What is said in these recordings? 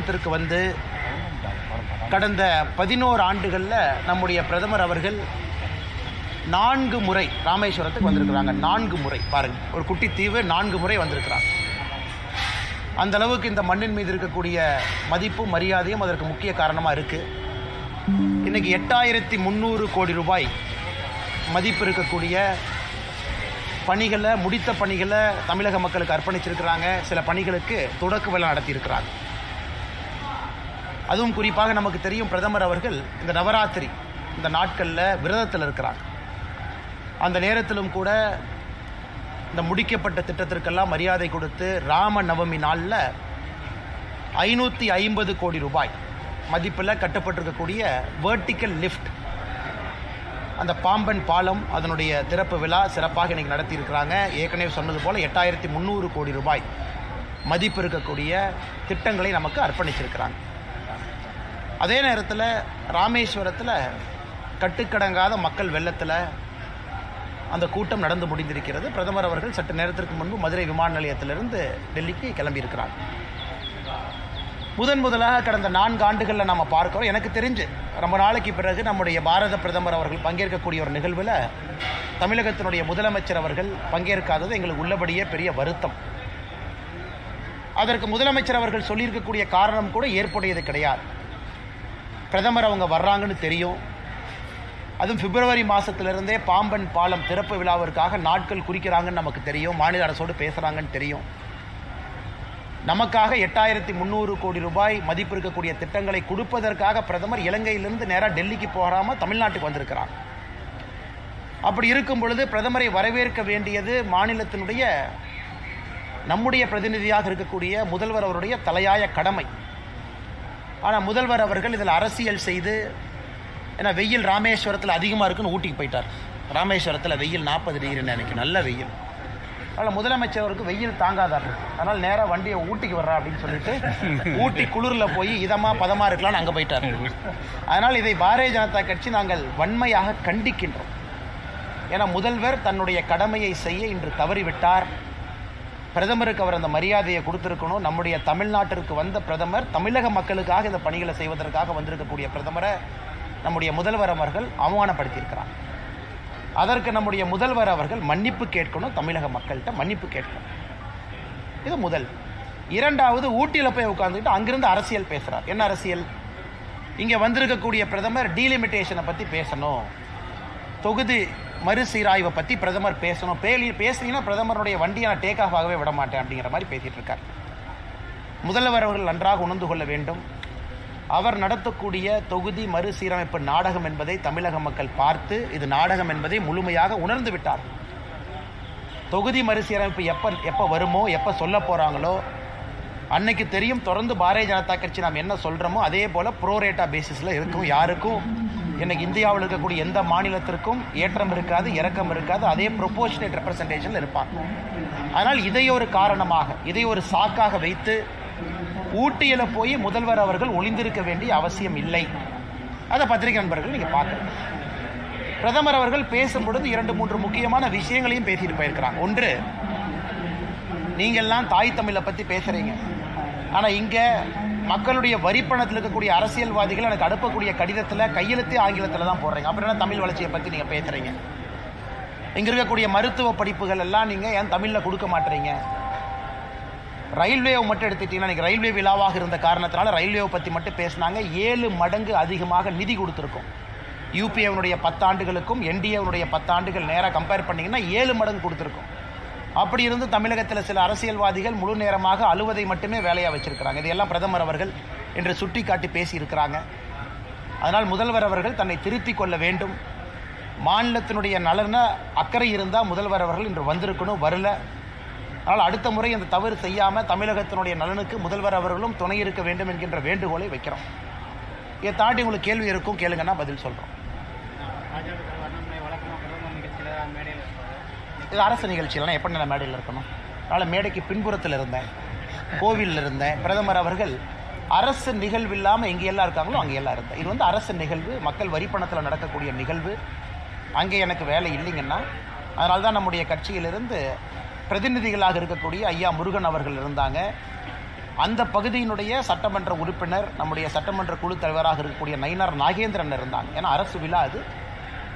தமிழகத்திற்கு வந்து கடந்த 11 ஆண்டுகளில் நம்முடைய பிரதமர் அவர்கள் 4 முறை ராமேஸ்வரத்துக்கு வந்திருக்கிறாங்க. 4 முறை பாருங்கள், ஒரு குட்டி தீவு 4 முறை வந்திருக்கிறாங்க. அந்த அளவுக்கு இந்த மண்ணின் மீது இருக்கக்கூடிய மதிப்பும் மரியாதையும் அதற்கு முக்கிய காரணமாக இருக்குது. இன்றைக்கி 8300 கோடி ரூபாய் மதிப்பு இருக்கக்கூடிய பணிகளை, முடித்த பணிகளை தமிழக மக்களுக்கு அர்ப்பணிச்சிருக்கிறாங்க. சில பணிகளுக்கு தொடக்க விழா நடத்தியிருக்கிறாங்க. அதுவும் குறிப்பாக நமக்கு தெரியும், பிரதமர் அவர்கள் இந்த நவராத்திரி இந்த நாட்களில் விரதத்தில் இருக்கிறாங்க. அந்த நேரத்திலும் கூட இந்த முடிக்கப்பட்ட திட்டத்திற்கெல்லாம் மரியாதை கொடுத்து ராம நவமி நாளில் 550 கோடி ரூபாய் மதிப்பில் கட்டப்பட்டிருக்கக்கூடிய வேர்டிக்கல் லிஃப்ட், அந்த பாம்பன் பாலம், அதனுடைய திறப்பு விழா சிறப்பாக இன்றைக்கி நடத்தியிருக்கிறாங்க. ஏற்கனவே சொன்னது போல் 8300 கோடி ரூபாய் மதிப்பு இருக்கக்கூடிய திட்டங்களை நமக்கு அர்ப்பணிச்சிருக்கிறாங்க. அதே நேரத்தில் ராமேஸ்வரத்தில் கட்டுக்கடங்காத மக்கள் வெள்ளத்தில் அந்த கூட்டம் நடந்து முடிந்திருக்கிறது. பிரதமர் அவர்கள் சற்று நேரத்திற்கு முன்பு மதுரை விமான நிலையத்திலிருந்து டெல்லிக்கு கிளம்பியிருக்கிறாங்க. முதலாக கடந்த 4 ஆண்டுகளில் நம்ம பார்க்கிறோம். எனக்கு தெரிஞ்சு ரொம்ப நாளைக்கு பிறகு நம்முடைய பாரத பிரதமர் அவர்கள் பங்கேற்கக்கூடிய ஒரு நிகழ்வில் தமிழகத்தினுடைய முதலமைச்சர் அவர்கள் பங்கேற்காதது எங்களுக்கு உள்ளபடியே பெரிய வருத்தம். அதற்கு முதலமைச்சர் அவர்கள் சொல்லியிருக்கக்கூடிய காரணம் கூட ஏற்புடையது கிடையாது. பிரதமர் அவங்க வர்றாங்கன்னு தெரியும். அதுவும் பிப்ரவரி மாதத்திலிருந்தே பாம்பன் பாலம் திறப்பு விழாவிற்காக நாட்கள் குறிக்கிறாங்கன்னு நமக்கு தெரியும். மாநில அரசோடு பேசுகிறாங்கன்னு தெரியும். நமக்காக 8300 கோடி ரூபாய் மதிப்பு இருக்கக்கூடிய திட்டங்களை கொடுப்பதற்காக பிரதமர் இலங்கையிலிருந்து நேராக டெல்லிக்கு போகாமல் தமிழ்நாட்டுக்கு வந்திருக்கிறார். அப்படி இருக்கும் பொழுது பிரதமரை வரவேற்க வேண்டியது மாநிலத்தினுடைய நம்முடைய பிரதிநிதியாக இருக்கக்கூடிய முதல்வர் அவருடைய தலையாய கடமை. ஆனால் முதல்வர் அவர்கள் இதில் அரசியல் செய்து, ஏன்னா வெயில் ராமேஸ்வரத்தில் அதிகமாக இருக்குன்னு ஊட்டிக்கு போயிட்டார். ராமேஸ்வரத்தில் வெயில் 40 டிகிரின்னு எனக்கு நல்ல வெயில். அதனால் முதலமைச்சருக்கு வெயில் தாங்காதார். அதனால் நேராக வண்டியை ஊட்டிக்கு வர்றா அப்படின்னு சொல்லிட்டு ஊட்டி குளிரில் போய் இதமாக பதமாக இருக்கலாம்னு அங்கே போயிட்டார். அதனால் இதை பாரதிய ஜனதா கட்சி நாங்கள் வன்மையாக கண்டிக்கின்றோம். ஏன்னா முதல்வர் தன்னுடைய கடமையை செய்ய இன்று தவறிவிட்டார். பிரதமருக்கு அவர் அந்த மரியாதையை கொடுத்துருக்கணும். நம்முடைய தமிழ்நாட்டிற்கு வந்த பிரதமர் தமிழக மக்களுக்காக இந்த பணிகளை செய்வதற்காக வந்திருக்கக்கூடிய பிரதமரை நம்முடைய முதல்வர் அவர்கள் அவமானப்படுத்தியிருக்கிறார். அதற்கு நம்முடைய முதல்வர் அவர்கள் மன்னிப்பு கேட்கணும், தமிழக மக்கள்கிட்ட மன்னிப்பு கேட்கணும். இது முதல். இரண்டாவது, ஊட்டியில் போய் உட்காந்துக்கிட்டு அங்கிருந்து அரசியல் பேசுகிறார். என்ன அரசியல்? இங்கே வந்திருக்கக்கூடிய பிரதமர் டீலிமிட்டேஷனை பற்றி பேசணும், தொகுதி மறுசீராய்வை பற்றி பிரதமர் பேசணும். பேசுனீங்கன்னா பிரதமருடைய வண்டியை நான் டேக் ஆஃப் ஆகவே விட மாட்டேன் அப்படிங்கிற மாதிரி பேசிகிட்டு இருக்கார். முதல்வர் அவர்கள் நன்றாக உணர்ந்து கொள்ள வேண்டும். அவர் நடத்தக்கூடிய தொகுதி மறுசீரமைப்பு நாடகம் என்பதை தமிழக மக்கள் பார்த்து இது நாடகம் என்பதை முழுமையாக உணர்ந்து விட்டார். தொகுதி மறுசீரமைப்பு எப்போ வருமோ, எப்போ சொல்ல போகிறாங்களோ அன்னைக்கு தெரியும். தொடர்ந்து பாரதிய ஜனதா கட்சி நாம் என்ன சொல்கிறோமோ அதே போல் ப்ரோரேட்டா பேசிஸில் இருக்கும். யாருக்கும் இன்னைக்கு இந்தியாவில் இருக்கக்கூடிய எந்த மாநிலத்திற்கும் ஏற்றம் இருக்காது, இறக்கம் இருக்காது. அதே ப்ரொபோர்ஷனேட் ரெப்ரசன்டேஷனில் இருப்பாங்க. ஆனால் இதை ஒரு காரணமாக, இதை ஒரு சாக்காக வைத்து ஊட்டியில் போய் முதல்வர் அவர்கள் ஒளிந்திருக்க வேண்டிய அவசியம் இல்லை. அதை பத்திரிகை நண்பர்கள் நீங்கள் பார்க்கணும். பிரதமர் அவர்கள் பேசும்பொழுது 2-3 முக்கியமான விஷயங்களையும் பேசிட்டு போயிருக்கிறாங்க. ஒன்று, நீங்கள்லாம் தாய் தமிழை பற்றி பேசுகிறீங்க, ஆனால் இங்கே மக்களுடைய வரிப்பணத்தில் இருக்கக்கூடிய அரசியல்வாதிகள் எனக்கு அனுப்பக்கூடிய கடிதத்தில் கையெழுத்தே ஆங்கிலத்தில் தான் போடுறீங்க. அப்புறம் என்ன தமிழ் வளர்ச்சியை பற்றி நீங்கள் பேசுகிறீங்க? இங்கே இருக்கக்கூடிய மருத்துவ படிப்புகள் எல்லாம் நீங்கள் ஏன் தமிழில் கொடுக்க மாட்டீங்க? ரயில்வேவை மட்டும் எடுத்துக்கிட்டீங்கன்னா, இன்றைக்கி ரயில்வே விழாவாக இருந்த காரணத்தினால ரயில்வேவை பற்றி மட்டும் பேசினாங்க. 7 மடங்கு அதிகமாக நிதி கொடுத்துருக்கோம். யூபிஏனுடைய 10 ஆண்டுகளுக்கும் என்டிஏனுடைய 10 ஆண்டுகள் நேராக கம்பேர் பண்ணிங்கன்னா 7 மடங்கு கொடுத்துருக்கோம். அப்படி இருந்து தமிழகத்தில் சில அரசியல்வாதிகள் முழு நேரமாக அலுவதை மட்டுமே வேலையாக வச்சுருக்கிறாங்க. இதையெல்லாம் பிரதமர் அவர்கள் இன்று சுட்டி காட்டி பேசியிருக்கிறாங்க. அதனால் முதல்வர் அவர்கள் தன்னை திருத்திக் கொள்ள வேண்டும். மாநிலத்தினுடைய நலன அக்கறை இருந்தால் முதல்வர் அவர்கள் இன்று வந்திருக்கணும், வரல. அதனால் அடுத்த முறை அந்த தவறு செய்யாமல் தமிழகத்தினுடைய நலனுக்கு முதல்வர் அவர்களும் துணை இருக்க வேண்டும் என்கின்ற வேண்டுகோளை வைக்கிறோம். இதை தாண்டி உங்களுக்கு கேள்வி இருக்கும், கேளுங்கன்னா பதில் சொல்கிறோம். இது அரசு நிகழ்ச்சியில்னா எப்படி நான் மேடையில் இருக்கணும்? அதனால் மேடைக்கு பின்புறத்தில் இருந்தேன், கோவிலில் இருந்தேன். பிரதமர் அவர்கள் அரசு நிகழ்வு இல்லாமல் எங்கெல்லாம் இருக்காங்களோ அங்கெல்லாம் இருந்தேன். இது வந்து அரசு நிகழ்வு, மக்கள் வரிப்பணத்தில் நடக்கக்கூடிய நிகழ்வு. அங்கே எனக்கு வேலை இல்லைங்கன்னா அதனால தான் நம்முடைய கட்சியிலிருந்து பிரதிநிதிகளாக இருக்கக்கூடிய ஐயா முருகன் அவர்கள் இருந்தாங்க. அந்த பகுதியினுடைய சட்டமன்ற உறுப்பினர், நம்முடைய சட்டமன்ற குழு தலைவராக இருக்கக்கூடிய நயினார் நாகேந்திரன் இருந்தாங்க. ஏன்னா அரசு விழா அது,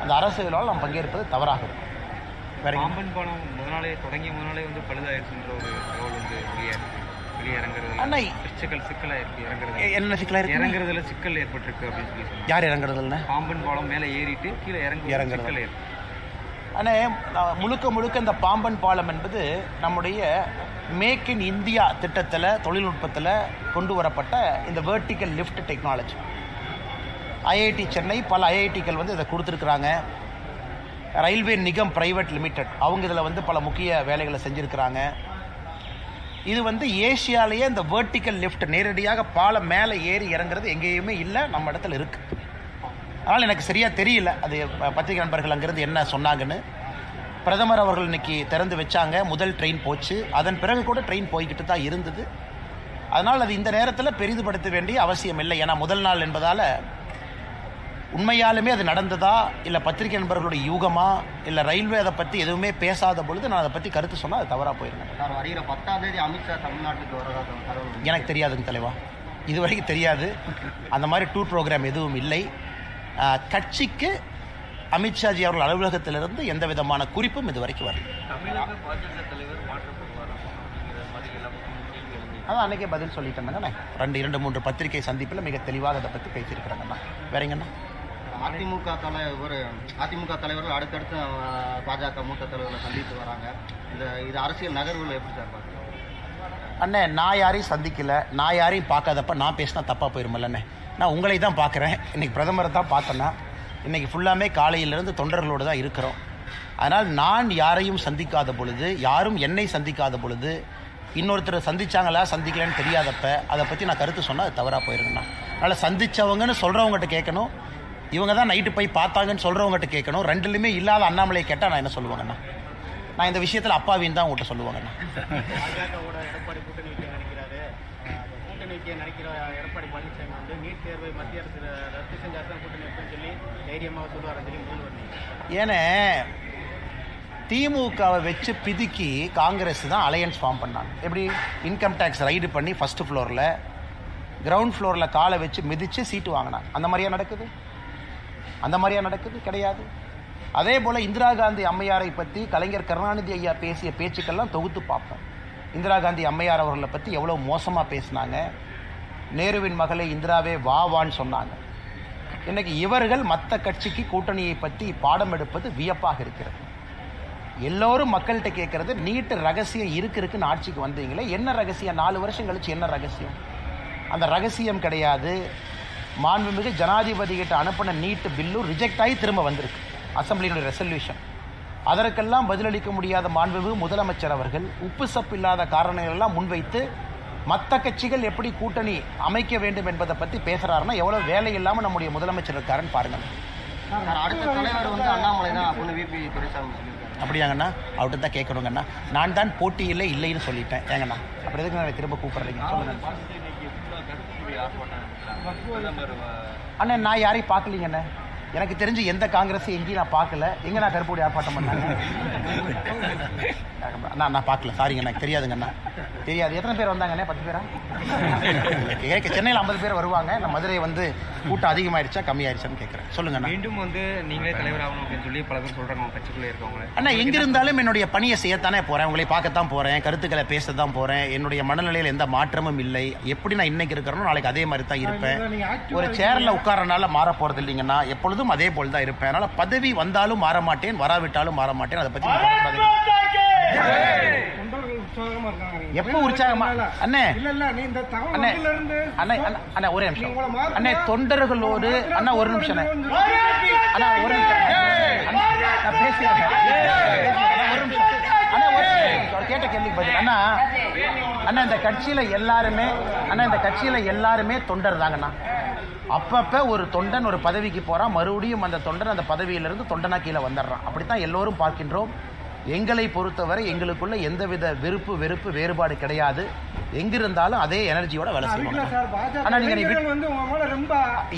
அந்த அரசு விழாவில் நாம் பங்கேற்பது தவறாக இருக்கும். பாம்பன் பாலம் முதனாலே தொடங்கிய முதனாலே வந்து பழுதாயிருச்சுன்ற ஒரு தகவல் வந்து வெளியிறங்குறது சிக்கலாக இருக்கு. என்ன சிக்கலாக இருக்கு? இறங்குறதுல சிக்கல் ஏற்பட்டிருக்கு அப்படின்னு சொல்லி சொன்னாங்க. யார் இறங்குறதுல? பாம்பன் பாலம் மேலே ஏறிட்டு கீழே இறங்குறது. ஆனால் முழுக்க இந்த பாம்பன் பாலம் என்பது நம்முடைய மேக் இன் இந்தியா திட்டத்தில், தொழில்நுட்பத்தில் கொண்டு வரப்பட்ட இந்த vertical lift technology. IIT Chennai, பல ஐஐடிக்கள் வந்து இதை கொடுத்துருக்குறாங்க. ரயில்வே நிகம் பிரைவேட் லிமிடெட் அவங்க இதில் வந்து பல முக்கிய வேலைகளை செஞ்சுருக்கிறாங்க. இது வந்து ஏஷியாலேயே இந்த வெர்டிக்கல் லிஃப்ட் நேரடியாக பாலம் மேலே ஏறி இறங்குறது எங்கேயுமே இல்லை, நம்ம இடத்துல இருக்குது. அதனால் எனக்கு சரியாக தெரியல அது பத்திரிகை நண்பர்கள் அங்கேருந்து என்ன சொன்னாங்கன்னு. பிரதமர் அவர்கள் இன்னைக்கு திறந்து வச்சாங்க, முதல் ட்ரெயின் போச்சு. அதன் பிறகு கூட ட்ரெயின் போய்கிட்டு தான் இருந்தது. அதனால் அது இந்த நேரத்தில் பெரிதுபடுத்த வேண்டிய அவசியம் இல்லை. ஏன்னா முதல் நாள் என்பதால் உண்மையாலுமே அது நடந்ததா, இல்லை பத்திரிகை நண்பர்களுடைய யூகமா, இல்லை ரயில்வே அதை பற்றி எதுவுமே பேசாத பொழுது நான் அதை பற்றி கருத்து சொன்னால் அது தவறாக போயிருந்தேன். வருகிற 10ஆம் தேதி அமித்ஷா தமிழ்நாட்டுக்கு வரதா எனக்கு தெரியாதுங்க தலைவா, இது வரைக்கும் தெரியாது. அந்த மாதிரி டூர் ப்ரோக்ராம் எதுவும் இல்லை. கட்சிக்கு அமித்ஷாஜி அவர்கள் அலுவலகத்திலிருந்து எந்த விதமான குறிப்பும் இது வரைக்கும் வரல. அதான் அன்றைக்கே பதில் சொல்லிட்டேங்கண்ணா. 2-3 பத்திரிகை சந்திப்பில் மிக தெளிவாக அதை பற்றி பேசியிருக்கிறாங்கண்ணா. வேறங்கண்ணா, அதிமுக தலைவர்கள் அடுத்தடுத்து பாஜக மூத்த தலைவர்களை சந்தித்து வராங்க. இது அரசியல் நகர்வுகள் எப்படி சார் பார்க்குறீங்க? அண்ணே, நான் யாரையும் சந்திக்கலை, நான் யாரையும் பார்க்காதப்ப நான் பேசினா தப்பாக போயிருமில்லண்ணே. நான் உங்களை தான் பார்க்குறேன். இன்றைக்கி பிரதமரை தான் பார்த்தேன்னா, இன்றைக்கி ஃபுல்லாமே காலையிலேருந்து தொண்டர்களோடு தான் இருக்கிறோம். அதனால் நான் யாரையும் சந்திக்காத பொழுது, யாரும் என்னை சந்திக்காத பொழுது, இன்னொருத்தர் சந்திச்சாங்களா சந்திக்கலன்னு தெரியாதப்ப அதை பற்றி நான் கருத்து சொன்னால் அது தவறாக போயிருங்கண்ணா. அதனால் சந்தித்தவங்கன்னு சொல்கிறவங்ககிட்ட கேட்கணும், இவங்க தான் நைட்டு போய் பார்த்தாங்கன்னு சொல்கிறவங்ககிட்ட கேட்கணும். ரெண்டுலையுமே இல்லாத அண்ணாமலையை கேட்டால் நான் என்ன சொல்லுவாங்கண்ணா? நான் இந்த விஷயத்தில் அப்பாவின்னு தான் உங்கள்கிட்ட சொல்லுவாங்கண்ணா. எடப்பாடி கூட்டணி வைக்க நினைக்கிறாரு. கூட்டணி வைக்க நினைக்கிற எடப்பாடி பழனிசாமி வந்து நீட் தேர்வை மத்திய அரசு ரத்து செஞ்சால் தான் கூட்டணி வைப்பேன்னு சொல்லி தைரியமாக சொல்லுவார் சொல்லி முதல்வர். ஏன்னா திமுகவை வச்சு பிதுக்கி காங்கிரஸ் தான் அலையன்ஸ் ஃபார்ம் பண்ணாங்க. எப்படி? இன்கம் டேக்ஸ் ரைடு பண்ணி ஃபஸ்ட்டு ஃப்ளோரில், கிரவுண்ட் ஃப்ளோரில் காலை வச்சு மிதித்து சீட்டு வாங்கினாங்க. அந்த மாதிரியா நடக்குது? அந்த மாதிரியா நடக்குது? கிடையாது. அதே போல் இந்திரா காந்தி அம்மையாரை பற்றி கலைஞர் கருணாநிதி ஐயா பேசிய பேச்சுக்கெல்லாம் தொகுத்து பார்ப்போம். இந்திரா காந்தி அம்மையார் அவர்களை பற்றி எவ்வளோ மோசமாக பேசினாங்க. நேருவின் மகளை இந்திராவே வான்னு சொன்னாங்க. இன்றைக்கி இவர்கள் மற்ற கட்சிக்கு கூட்டணியை பற்றி பாடம் எடுப்பது வியப்பாக இருக்கிறது. எல்லோரும் மக்கள்கிட்ட கேட்குறது, நீட்டு ரகசியம் இருக்குன்னு ஆட்சிக்கு வந்தீங்களே, என்ன ரகசியம்? 4 வருஷம் கழிச்சு என்ன ரகசியம்? அந்த ரகசியம் கிடையாது. மாண்புமிகு ஜனாதிபதி கிட்ட அனுப்பின நீட்டு பில்லு ரிஜெக்ட் ஆகி திரும்ப வந்திருக்கு, அசம்பிளியினுடைய ரெசல்யூஷன். அதற்கெல்லாம் பதிலளிக்க முடியாத மாண்புமிகு முதலமைச்சர் அவர்கள் உப்பு சப்பு இல்லாத காரணங்கள் எல்லாம் முன்வைத்து மற்ற கட்சிகள் எப்படி கூட்டணி அமைக்க வேண்டும் என்பதை பற்றி பேசுகிறாருன்னா எவ்வளோ வேலை இல்லாமல் நம்முடைய முதலமைச்சர் இருக்காருன்னு பாருங்கள். அடுத்த தலைவர் வந்து அண்ணாமலை தான் அப்படின்னு விபி துரைசாமி சொல்லியிருக்காரு. அப்படியாங்கண்ணா? அவர்கிட்ட தான் கேட்கணுங்கண்ணா. நான் தான் போட்டியில் இல்லைன்னு சொல்லிட்டேன். ஏங்கண்ணா அப்படி எதுக்கு நான் திரும்ப கூப்பிட்றீங்க சொல்லுங்க அண்ணா. நான் யாரையும் பார்க்கலீங்கண்ணே. எனக்கு தெரிஞ்சு எந்த காங்கிரஸும் எங்கேயும் நான் பார்க்கல. எங்கே நான் கருப்பூடி ஆர்ப்பாட்டம் பண்ணாங்க? நான் பார்க்கல, சாரிங்க, எனக்கு தெரியாதுங்கண்ணா. தெரியாது. எத்தனை பேர் வந்தாங்கண்ணே? 10 பேரா? சென்னையில் 50 பேர் வருவாங்க. நான் மதுரை வந்து கூட்டம் அதிகமாகிடுச்சா கம்மியாயிடுச்சான்னு கேட்குறேன். சொல்லுங்கண்ணா. மீண்டும் வந்து நீங்களே தலைவர் ஆகணும் அப்படின்னு சொல்லி பல பேர் சொல்கிறாங்க கட்சிக்குள்ளே இருக்கவங்க. அண்ணா, எங்கிருந்தாலும் என்னுடைய பணியை செய்யத்தானே போகிறேன், உங்களை பார்க்கத்தான் போகிறேன், கருத்துக்களை பேச தான் போகிறேன். என்னுடைய மனநிலையில் எந்த மாற்றமும் இல்லை. எப்படி நான் இன்னைக்கு இருக்கிறேனோ நாளைக்கு அதே மாதிரி தான் இருப்பேன். ஒரு சேரில் உட்காரனால மாற போகிறது இல்லைங்கண்ணா. எப்பொழுதும் அதே போல் தான் இருப்பேன். அதனால் பதவி வந்தாலும் மாற மாட்டேன், வராவிட்டாலும் மாற மாட்டேன். அதை பற்றி எப்போ உற்சாகமா அண்ணே? அண்ணே அண்ணே அண்ணா ஒரே நிமிஷம் அண்ணே. தொண்டர்களோடு அண்ணா ஒரு நிமிஷம் அண்ணா, ஒரு நிமிஷம் நான் பேசுகிறேன். ஒரு நிமிஷம் அண்ணா, கேட்ட கேள்விக்கு பதில் அண்ணா. அண்ணா இந்த கட்சியில் எல்லாருமே தொண்டர் தாங்கண்ணா. அப்பப்போ ஒரு தொண்டன் ஒரு பதவிக்கு போகிறான், மறுபடியும் அந்த தொண்டன் அந்த பதவியிலிருந்து தொண்டனா கீழே வந்துடுறான். அப்படித்தான் எல்லோரும் பார்க்கின்றோம். எங்களை பொறுத்தவரை எங்களுக்குள்ள எந்தவித விருப்பு வெறுப்பு வேறுபாடு கிடையாது. எங்கிருந்தாலும் அதே எனர்ஜியோட வேலை செய்வாங்க. ஆனா நீங்க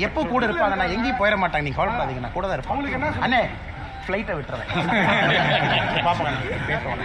எப்போ கூட இருப்பாங்க, நான் எங்கேயும் போயிட மாட்டாங்க. நீங்க கவலைப்படாதீங்க, நான் கூட தான் இருப்பேன். அண்ணே ஃப்ளைட்டை விட்டுறேன். பாப்பா பேசுவாங்க.